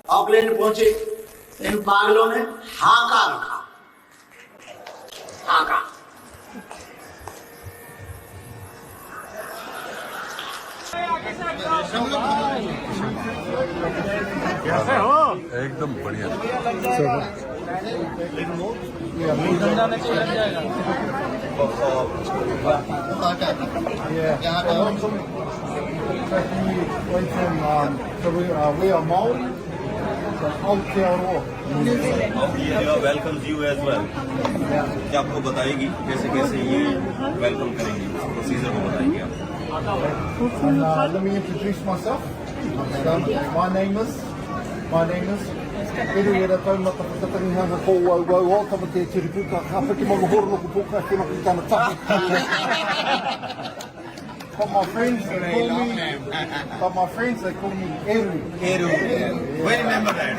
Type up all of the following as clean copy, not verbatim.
Auckland पहुंचे, इन पागलों ने हाका रखा, हाका। कैसे हो? एकदम बढ़िया। We are Maori, so Aotearoa. Welcome you as well. क्या आपको बताएगी कैसे कैसे ये वेलकम करेंगी, प्रोसीजर को बताएंगे आप। And let me introduce myself. My name is Eruera Taumata Whakataringhanga Ko Wau o Tama Te Tiripuka Ka Piki Maga Horo Loko Puka Te Maki Tana Taki. But my friends they call me Eru. Eru. We remember that.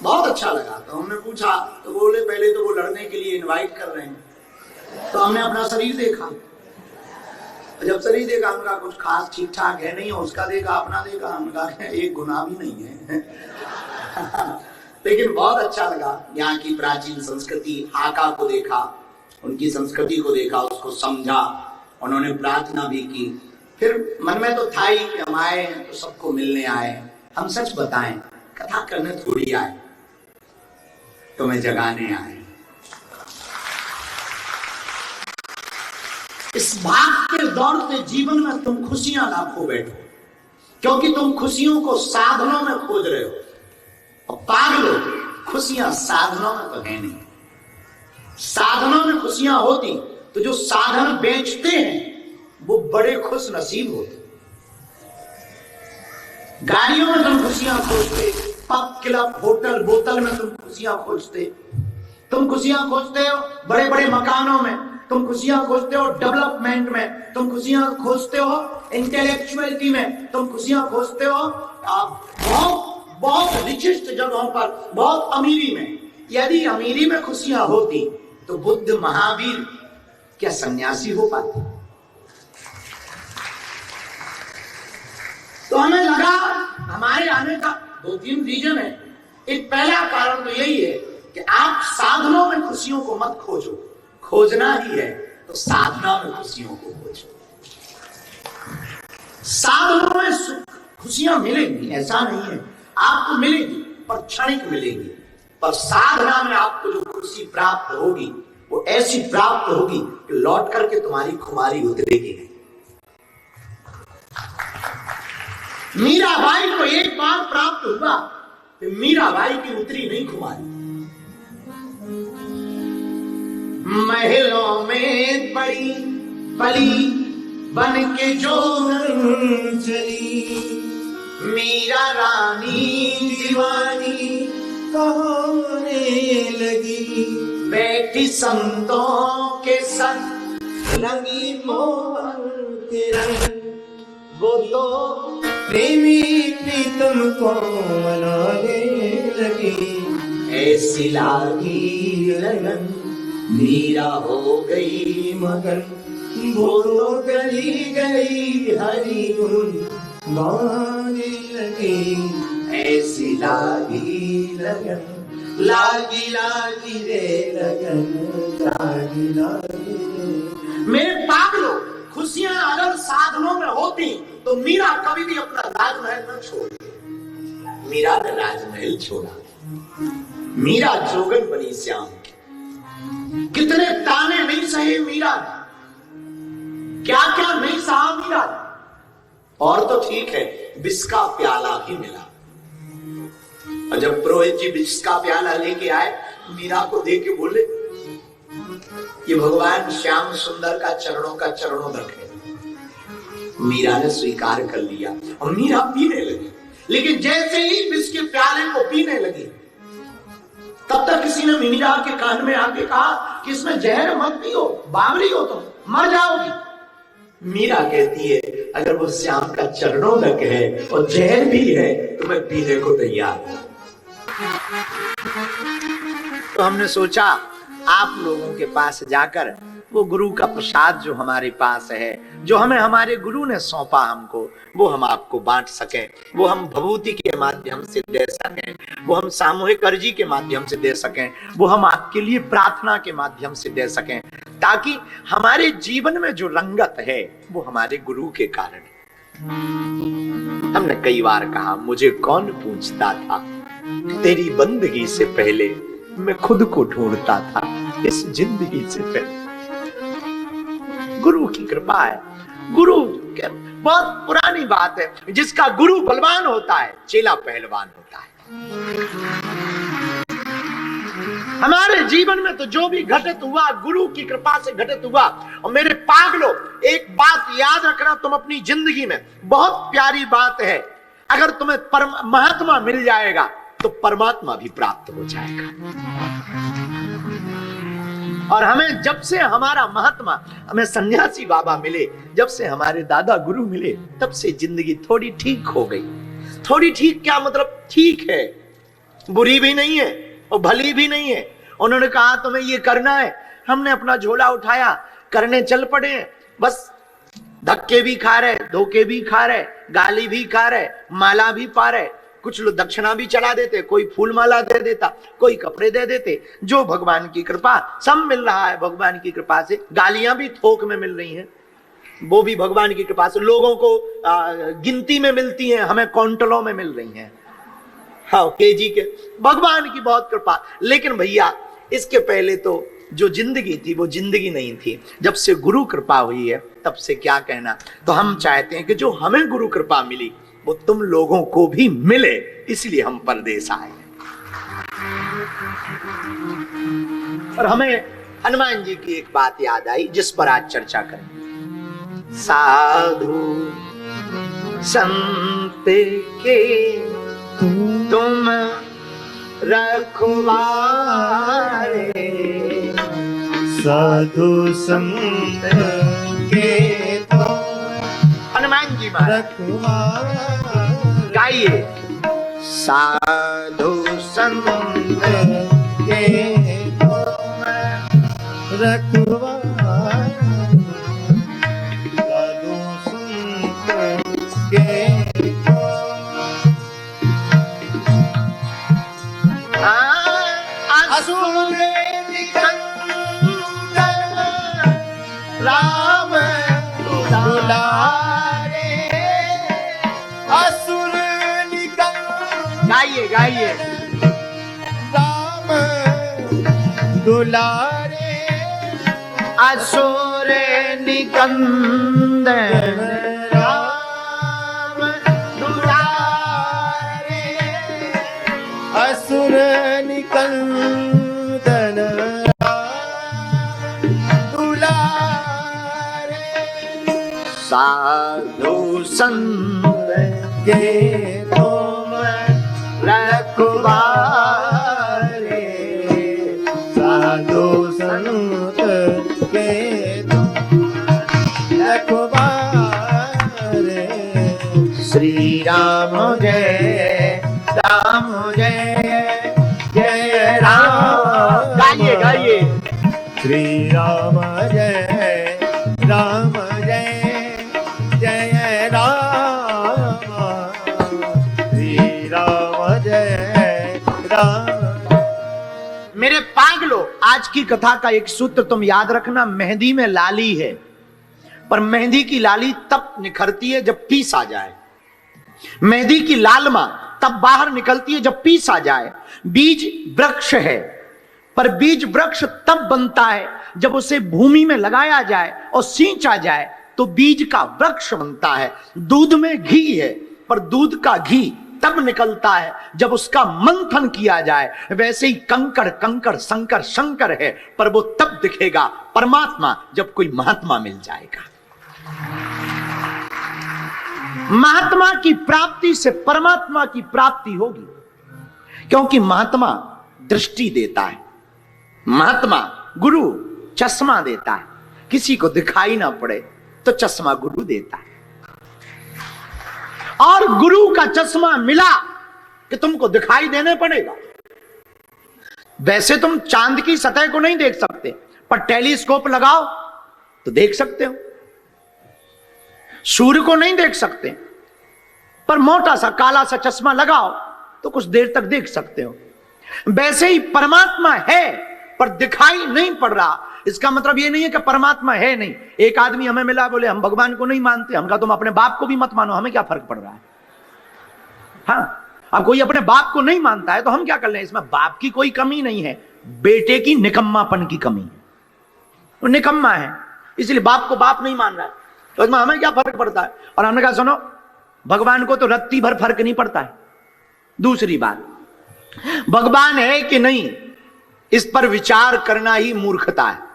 बहुत अच्छा लगा। तो हमने पूछा तो बोले पहले तो वो लड़ने के लिए इनवाइट कर रहे हैं। तो हमने अपना शरीर देखा, जब शरीर देखा हमने कुछ खास ठीक ठाक है नहीं, उसका देखा अपना देखा, हमने एक गुनाह भी नहीं है। लेकिन बहुत अच्छा लगा, यहाँ की प्राचीन संस्कृति हाका को देखा, उनकी संस्कृति को देखा, उसको समझा, उन्होंने प्रार्थना भी की। फिर मन में तो था ही कि हम आए तो सबको मिलने आए, हम सच बताएं, कथा करने थोड़ी आए, तुम्हें जगाने आए। इस भागते दौड़ते जीवन में तुम खुशियां ना खो बैठो, क्योंकि तुम खुशियों को साधनों में खोज रहे हो। और पागलों, खुशियां साधनों में तो है नहीं। साधनों में खुशियां होती तो जो साधन बेचते हैं वो बड़े खुश नसीब होते। गाड़ियों में तुम खुशियां खोजते, पब क्लब होटल बोतल में तुम खुशियां खोजते, तुम खुशियां खोजते हो बड़े बड़े मकानों में, तुम खुशियां खोजते हो डेवलपमेंट में, तुम खुशियां खोजते हो इंटेलेक्चुअलिटी में, तुम खुशियां खोजते हो बहुत बहुत रिचेस्ट जगहों पर, बहुत अमीरी में। यदि अमीरी में खुशियां होती तो बुद्ध महावीर क्या सन्यासी हो पाते? तो हमें लगा हमारे आने का 2-3 रीजन है। एक पहला कारण तो यही है कि आप साधनों में खुशियों को मत खोजो, खोजना ही है तो साधना में खुशियों को खोजो। साधनों में खुशियां मिलेंगी ऐसा नहीं है, आपको मिलेगी पर क्षणिक मिलेगी, पर साधना में आपको जो खुशी प्राप्त होगी वो ऐसी प्राप्त होगी कि लौट करके तुम्हारी खुमारी उतरेगी नहीं। मीराबाई को एक बार प्राप्त हुआ कि मीराबाई की उतरी नहीं खुमारी। महलों में बड़ी पली बन के जो चली, मीरा रानी दीवानी कहने लगी, बैठी संतों के संग लगी मोहन के रंग, वो तो प्रेमी प्रीतम को मनाने लगी, ऐसी लागी लगन मीरा हो गई मगन, वो तो गली गई हरी गुन गाने लगी, ऐसी लागी लगन, लागी लागी रे लगन, लागी लागी रे। मेरे पागलों, खुशियां अगर साधनों में होती तो मीरा कभी भी अपना राजमहल न छोड़ती। मीरा ने राजमहल छोड़ा, मीरा जोगन बनी श्याम की। कितने ताने नहीं सहे मीरा ने, क्या क्या नहीं सहा मीरा ने। और तो ठीक है विष का प्याला भी मिला, और जब पुरोहित जी विष का प्याला लेके आए, मीरा को दे के बोले ये भगवान श्याम सुंदर का चरणों रखे। मीरा ने स्वीकार कर लिया और मीरा पीने लगी। लेकिन जैसे ही विष के प्याले को पीने लगी, तब तक किसी ने मीरा के कान में आके कहा कि इसमें जहर मत पियो, बावरी हो तो मर जाओगी। मीरा कहती है अगर वो श्याम का चरणों तक है और जहर भी है तो मैं पीने को तैयार हूं। तो हमने सोचा आप लोगों के पास जाकर वो गुरु का प्रसाद जो हमारे पास है, जो हमें हमारे गुरु ने सौंपा हमको, वो हम आपको बांट सकें, वो हम भभूति के माध्यम से दे सकें, वो हम सामूहिक अर्जी के माध्यम से दे सकें, वो हम आपके लिए प्रार्थना के माध्यम से दे सकें, ताकि हमारे जीवन में जो रंगत है वो हमारे गुरु के कारण। हमने कई बार कहा मुझे कौन पूछता था, तेरी बंदगी से पहले मैं खुद को ढूंढता था, इस जिंदगी से पहले। गुरु की कृपा है। गुरु बहुत पुरानी बात है, जिसका गुरु बलवान होता है चेला पहलवान होता है। हमारे जीवन में तो जो भी घटित हुआ गुरु की कृपा से घटित हुआ। और मेरे पागलो, एक बात याद रखना, तुम अपनी जिंदगी में, बहुत प्यारी बात है, अगर तुम्हें महात्मा मिल जाएगा तो परमात्मा भी प्राप्त हो जाएगा। और हमें जब से हमारा महात्मा, हमें सन्यासी बाबा मिले, जब से हमारे दादा गुरु मिले, तब से जिंदगी थोड़ी ठीक हो गई। थोड़ी ठीक क्या मतलब, ठीक है, बुरी भी नहीं है और भली भी नहीं है। उन्होंने कहा तुम्हें ये करना है, हमने अपना झोला उठाया, करने चल पड़े। बस धक्के भी खा रहे, धोखे भी खा रहे, गाली भी खा रहे, माला भी पा रहे, कुछ लोग दक्षिणा भी चढ़ा देते, कोई फूल माला दे देता, कोई कपड़े दे देते। जो भगवान की कृपा, सब मिल रहा है भगवान की कृपा से। गालियां भी थोक में मिल रही हैं, वो भी भगवान की कृपा से। लोगों को गिनती में मिलती हैं, हमें क्विंटलों में मिल रही हैं, हाँ केजी के। भगवान की बहुत कृपा। लेकिन भैया इसके पहले तो जो जिंदगी थी वो जिंदगी नहीं थी। जब से गुरु कृपा हुई है तब से क्या कहना। तो हम चाहते हैं कि जो हमें गुरु कृपा मिली वो तुम लोगों को भी मिले, इसलिए हम परदेश आए। और हमें हनुमान जी की एक बात याद आई जिस पर आज चर्चा करें। साधु संत के तुम रखवारे, साधु संत के तो हनुमान जी महाराज गाइए। साधु संत के तो रखवारे, साधु संत के तो असुर राम दुलारे, असुर निकल गाइए गाइए। राम दुलारे, असुर निकंदन राम दुलारे, असुर निकंदन राम दुलारे, साधु संत के तुम रखवारे, साधु संत के तुम रखवारे। श्री राम जय राम जय जय राम। गाइए गाइए। श्री राम जय राम जय जय राम, श्री राम जय राम। मेरे पागलो, आज की कथा का एक सूत्र तुम याद रखना। मेहंदी में लाली है, पर मेहंदी की लाली तब निखरती है जब पीस आ जाए। मेहंदी की लालमा तब बाहर निकलती है जब पीस आ जाए। बीज वृक्ष है, पर बीज वृक्ष तब बनता है जब उसे भूमि में लगाया जाए और सींचा जाए तो बीज का वृक्ष बनता है। दूध में घी है, पर दूध का घी तब निकलता है जब उसका मंथन किया जाए। वैसे ही कंकड़ कंकड़ शंकर शंकर है, पर वो तब दिखेगा परमात्मा जब कोई महात्मा मिल जाएगा। महात्मा की प्राप्ति से परमात्मा की प्राप्ति होगी, क्योंकि महात्मा दृष्टि देता है, महात्मा गुरु चश्मा देता है, किसी को दिखाई ना पड़े तो चश्मा गुरु देता है। और गुरु का चश्मा मिला कि तुमको दिखाई देने पड़ेगा। वैसे तुम चांद की सतह को नहीं देख सकते, पर टेलीस्कोप लगाओ तो देख सकते हो। सूर्य को नहीं देख सकते, पर मोटा सा काला सा चश्मा लगाओ तो कुछ देर तक देख सकते हो। वैसे ही परमात्मा है पर दिखाई नहीं पड़ रहा। इसका मतलब यह नहीं है कि परमात्मा है नहीं। एक आदमी हमें मिला, बोले हम भगवान को नहीं मानते। हम कहा तुम अपने बाप को भी मत मानो, हमें क्या फर्क पड़ रहा है। हाँ, अब कोई अपने बाप को नहीं मानता है तो हम क्या कर लें। इसमें बाप की कोई कमी नहीं है, बेटे की निकम्मापन की कमी है। वो निकम्मा है, इसलिए बाप को बाप नहीं मान रहा है, तो इसमें हमें क्या फर्क पड़ता है। और हमने कहा सुनो, भगवान को तो रत्ती भर फर्क नहीं पड़ता है। दूसरी बात, भगवान है कि नहीं इस पर विचार करना ही मूर्खता है।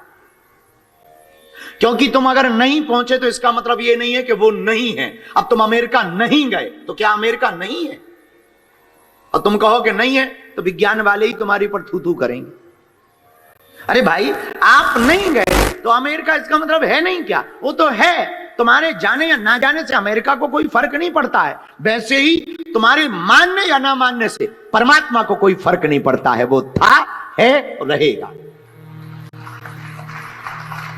क्योंकि तुम अगर नहीं पहुंचे तो इसका मतलब यह नहीं है कि वो नहीं है। अब तुम अमेरिका नहीं गए तो क्या अमेरिका नहीं है? और तुम कहो कि नहीं है तो विज्ञान वाले ही तुम्हारे पर थू थू करेंगे। अरे भाई, आप नहीं गए तो अमेरिका इसका मतलब है नहीं क्या? वो तो है। तुम्हारे जाने या ना जाने से अमेरिका को कोई फर्क नहीं पड़ता है। वैसे ही तुम्हारे मानने या ना मानने से परमात्मा को कोई फर्क नहीं पड़ता है। वो था, है और रहेगा।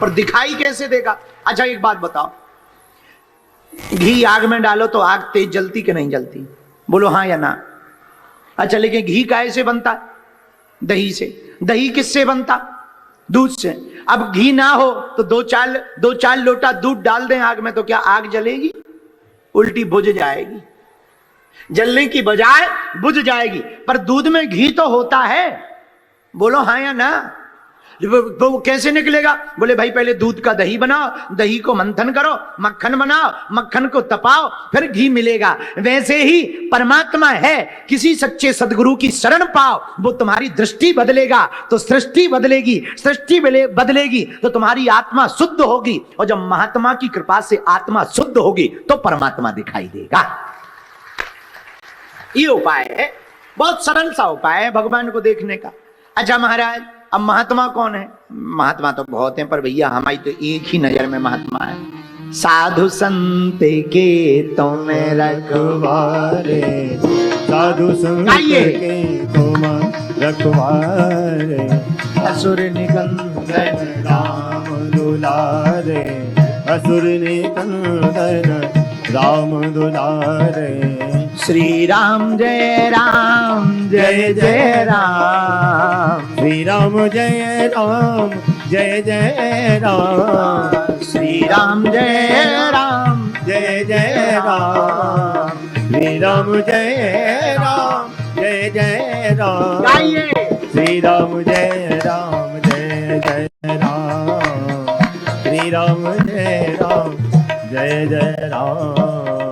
पर दिखाई कैसे देगा? अच्छा एक बात बताओ, घी आग में डालो तो आग तेज जलती कि नहीं जलती? बोलो हाँ या ना। अच्छा, लेकिन घी कैसे बनता? दही से। दही किससे बनता? दूध से। अब घी ना हो तो दो चार लोटा दूध डाल दें आग में तो क्या आग जलेगी? उल्टी बुझ जाएगी। जलने की बजाय बुझ जाएगी। पर दूध में घी तो होता है। बोलो हाँ या ना। वो कैसे निकलेगा? बोले भाई पहले दूध का दही बनाओ, दही को मंथन करो, मक्खन बनाओ, मक्खन को तपाओ, फिर घी मिलेगा। वैसे ही परमात्मा है, किसी सच्चे सदगुरु की शरण पाओ, वो तुम्हारी दृष्टि बदलेगा तो सृष्टि बदलेगी, सृष्टि बदलेगी तो तुम्हारी आत्मा शुद्ध होगी। और जब महात्मा की कृपा से आत्मा शुद्ध होगी तो परमात्मा दिखाई देगा। ये उपाय है, बहुत सरल सा उपाय है भगवान को देखने का। अच्छा महाराज, अब महात्मा कौन है? महात्मा तो बहुत हैं, पर भैया हमारी तो एक ही नजर में महात्मा है। साधु संत के तुम रखवारे, साधु संत के तुम रखवारे, असुर निकंदन राम दुलारे, असुर निकंदन राम दुलारे। श्री राम जय राम जय जय राम, श्री राम जय राम जय जय राम, श्री राम जय राम जय जय राम, श्री राम जय राम जय जय राम, गाइए। श्री राम जय राम जय जय राम, श्री राम जय राम जय जय राम।